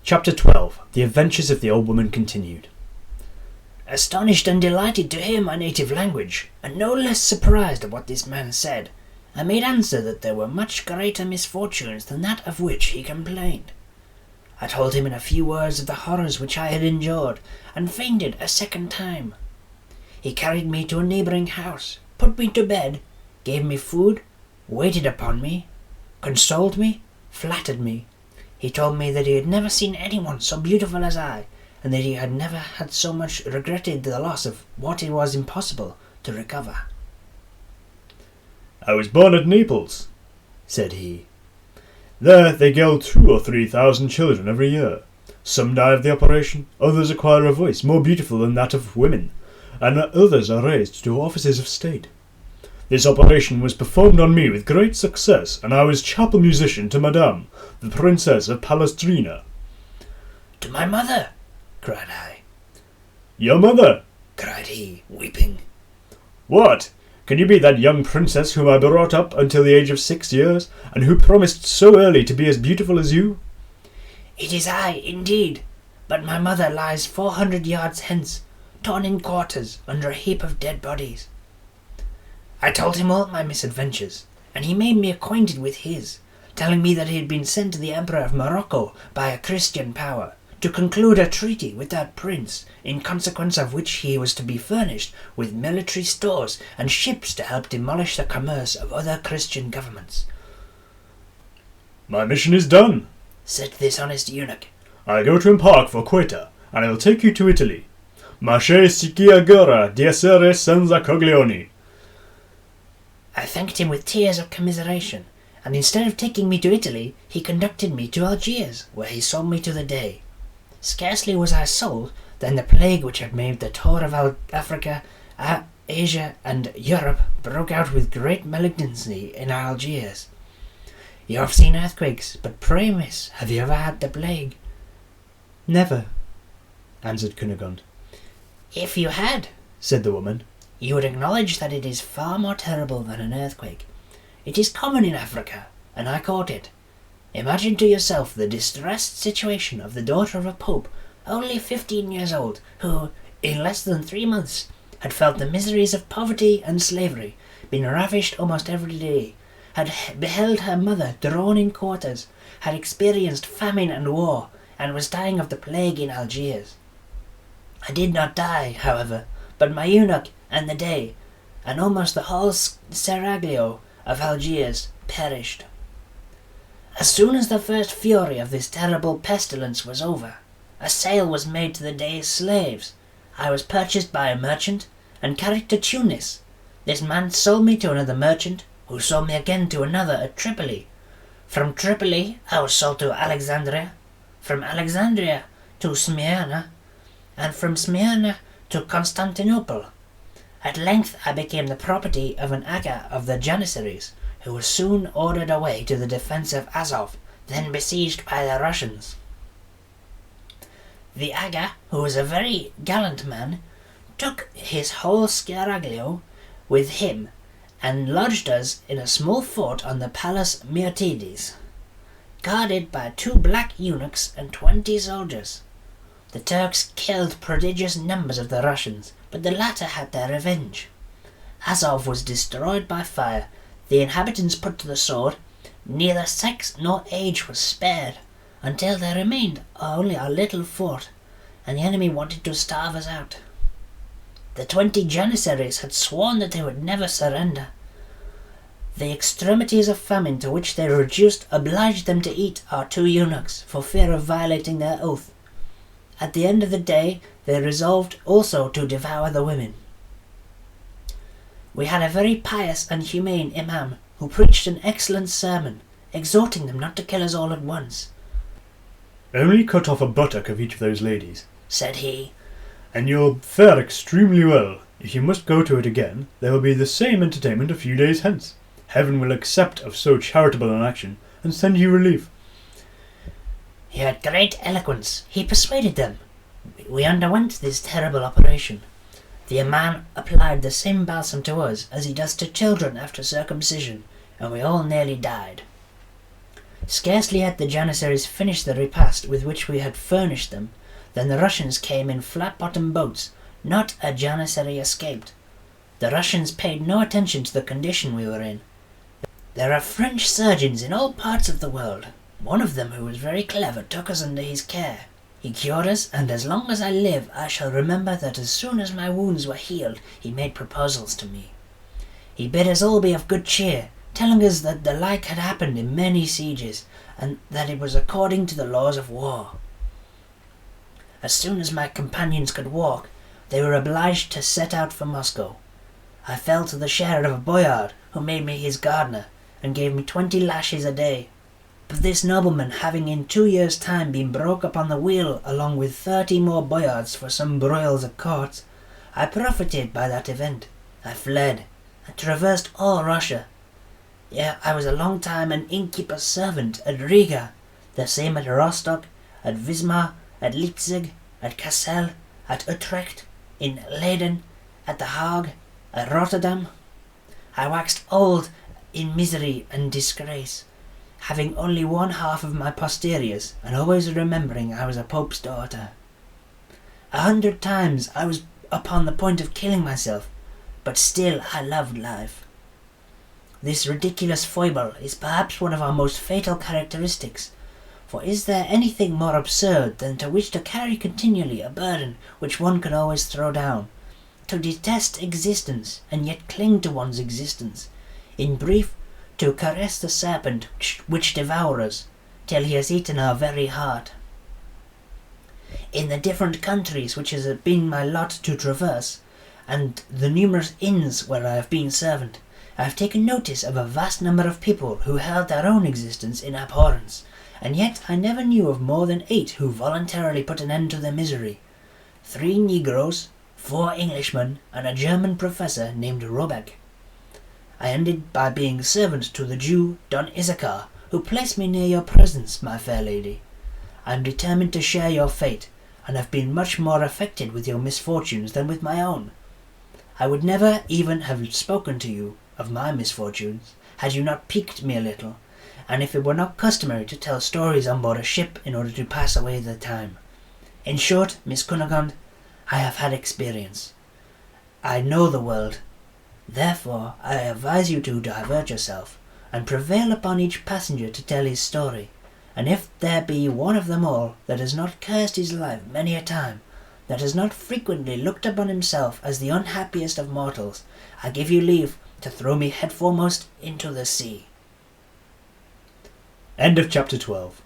Chapter 12. The Adventures of the Old Woman continued. Astonished and delighted to hear my native language, and no less surprised at what this man said, I made answer that there were much greater misfortunes than that of which he complained. I told him in a few words of the horrors which I had endured, and fainted a second time. He carried me to a neighbouring house, put me to bed, gave me food, waited upon me, consoled me, flattered me. He told me that he had never seen anyone so beautiful as I, and that he had never had so much regretted the loss of what it was impossible to recover. "I was born at Naples," said he. "There they kill 2,000 or 3,000 children every year. Some die of the operation, others acquire a voice more beautiful than that of women, and others are raised to offices of state. This operation was performed on me with great success, and I was chapel musician to Madame, the Princess of Palestrina." "To my mother!" cried I. "Your mother!" cried he, weeping. "What? Can you be that young princess whom I brought up until the age of 6 years, and who promised so early to be as beautiful as you?" "It is I, indeed, but my mother lies 400 yards hence, torn in quarters under a heap of dead bodies." I told him all my misadventures, and he made me acquainted with his, telling me that he had been sent to the Emperor of Morocco by a Christian power, to conclude a treaty with that prince, in consequence of which he was to be furnished with military stores and ships to help demolish the commerce of other Christian governments. "My mission is done," said this honest eunuch. "I go to embark for Quetta, and I will take you to Italy. Masce sici agora di essere senza coglioni." I thanked him with tears of commiseration, and instead of taking me to Italy, he conducted me to Algiers, where he sold me to the Dey. Scarcely was I sold, than the plague which had made the tour of Africa, Asia, and Europe broke out with great malignancy in Algiers. You have seen earthquakes, but pray, miss, have you ever had the plague? "Never," answered Cunegonde. "If you had," said the woman, "you would acknowledge that it is far more terrible than an earthquake. It is common in Africa, and I caught it. Imagine to yourself the distressed situation of the daughter of a pope, only 15 years old, who, in less than 3 months, had felt the miseries of poverty and slavery, been ravished almost every day, had beheld her mother drawn in quarters, had experienced famine and war, and was dying of the plague in Algiers. I did not die, however, but my eunuch and the Dey, and almost the whole seraglio of Algiers, perished. As soon as the first fury of this terrible pestilence was over, a sale was made to the Dey's slaves. I was purchased by a merchant and carried to Tunis. This man sold me to another merchant, who sold me again to another at Tripoli. From Tripoli I was sold to Alexandria, from Alexandria to Smyrna, and from Smyrna to Constantinople. At length I became the property of an Aga of the Janissaries, who was soon ordered away to the defence of Azov, then besieged by the Russians. The Aga, who was a very gallant man, took his whole seraglio with him, and lodged us in a small fort on the Palus Myrtides, guarded by 2 black eunuchs and 20 soldiers. The Turks killed prodigious numbers of the Russians, but the latter had their revenge. Azov was destroyed by fire, the inhabitants put to the sword, neither sex nor age was spared, until there remained only a little fort, and the enemy wanted to starve us out. The 20 Janissaries had sworn that they would never surrender. The extremities of famine to which they were reduced obliged them to eat our 2 eunuchs, for fear of violating their oath. At the end of the day, they resolved also to devour the women. We had a very pious and humane imam, who preached an excellent sermon, exhorting them not to kill us all at once. "Only cut off a buttock of each of those ladies," said he, "and you'll fare extremely well. If you must go to it again, there will be the same entertainment a few days hence. Heaven will accept of so charitable an action, and send you relief." He had great eloquence. He persuaded them. We underwent this terrible operation. The imam applied the same balsam to us as he does to children after circumcision, and we all nearly died. Scarcely had the Janissaries finished the repast with which we had furnished them, than the Russians came in flat-bottomed boats. Not a Janissary escaped. The Russians paid no attention to the condition we were in. There are French surgeons in all parts of the world. One of them, who was very clever, took us under his care. He cured us, and as long as I live I shall remember that as soon as my wounds were healed he made proposals to me. He bid us all be of good cheer, telling us that the like had happened in many sieges, and that it was according to the laws of war. As soon as my companions could walk, they were obliged to set out for Moscow. I fell to the share of a boyard, who made me his gardener, and gave me 20 lashes a day. But this nobleman, having in 2 years' time been broke upon the wheel along with 30 more boyards for some broils at court, I profited by that event. I fled, and traversed all Russia. Yea, I was a long time an innkeeper's servant at Riga, the same at Rostock, at Wismar, at Leipzig, at Kassel, at Utrecht, in Leyden, at the Hague, at Rotterdam. I waxed old in misery and disgrace, having only one half of my posteriors, and always remembering I was a pope's daughter. 100 times I was upon the point of killing myself, but still I loved life. This ridiculous foible is perhaps one of our most fatal characteristics, for is there anything more absurd than to wish to carry continually a burden which one can always throw down, to detest existence and yet cling to one's existence, in brief, to caress the serpent which devours us, till he has eaten our very heart? In the different countries which it has been my lot to traverse, and the numerous inns where I have been servant, I have taken notice of a vast number of people who held their own existence in abhorrence, and yet I never knew of more than 8 who voluntarily put an end to their misery. 3 Negroes, 4 Englishmen, and a German professor named Robeck. I ended by being servant to the Jew Don Issachar, who placed me near your presence, my fair lady. I am determined to share your fate, and have been much more affected with your misfortunes than with my own. I would never even have spoken to you of my misfortunes, had you not piqued me a little, and if it were not customary to tell stories on board a ship in order to pass away the time. In short, Miss Cunegonde, I have had experience. I know the world. Therefore, I advise you to divert yourself, and prevail upon each passenger to tell his story, and if there be one of them all that has not cursed his life many a time, that has not frequently looked upon himself as the unhappiest of mortals, I give you leave to throw me head foremost into the sea. End of chapter 12.